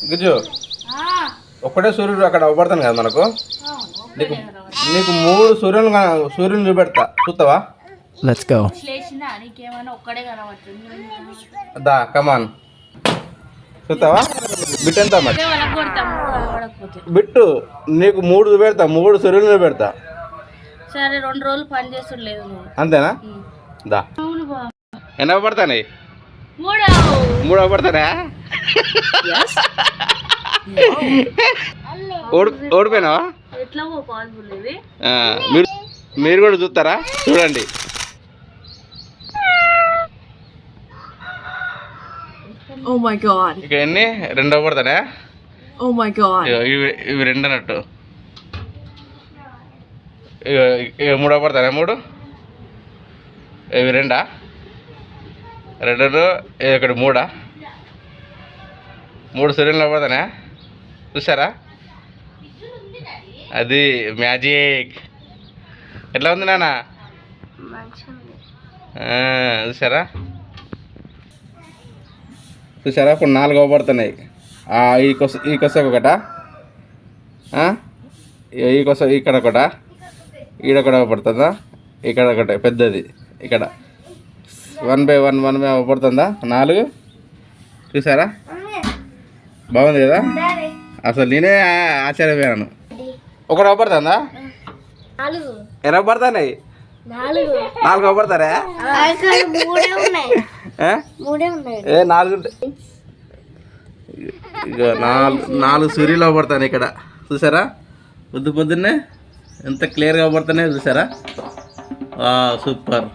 గిజ్జు ఒక్కటే సూర్యుడు అక్కడ అవ్వబడతాను కదా మనకు. నీకు నీకు 3 సూర్యుని చూపెడతా, చూస్తావా? Let's go. దా కమాన్, చూస్తావా? బిట్ ఎంత మరి బిట్టు? నీకు 3 చూపెడతా, 3 సూర్యుని చూపెడతా. సరే 2 రోజులు పని చేస్తులేదు. అంతేనా? దా. ఎన్ని అవ్వబడతాయి? 3 అవ్వబడతానా? ఓడిపోయినావా? మీరు కూడా చూస్తారా? చూడండి. Oh my god. ఇక ఎన్ని? 2 అవ్వబడతానా? Oh my god. ఇవి 2 అన్నట్టు. ఇక 3 అవ్వబడతానా? 3 ఇవి 2 ఇక్కడ 3 సూర్యులు అవ్వబడతానా? చూసారా? అది మ్యాజిక్. ఎట్లా ఉంది నాన్న? చూసారా? ఇప్పుడు 4 అవ్వబడుతున్నాయి. ఈ కొస ఒకట, ఈ కొస ఇక్కడ ఒకట, ఈడొకటి అవ్వబడుతుందా? ఇక్కడ ఒకటి పెద్దది, ఇక్కడ 1 by 1 అవ్వబడుతుందా? 4. చూసారా? బాగుంది కదా? అసలు నేనే ఆశ్చర్యపోయాను. ఒకటి అవ్వబడుతుందా? 4 అవ్వబడుతున్నాయి. 4 అవ్వబడతారా? 4 ఇక 4 సూర్యులు అవ్వబడతాను ఇక్కడ. చూసారా? పొద్దున్నే ఎంత క్లియర్గా అవ్వబడుతున్నాయో చూసారా? సూపర్.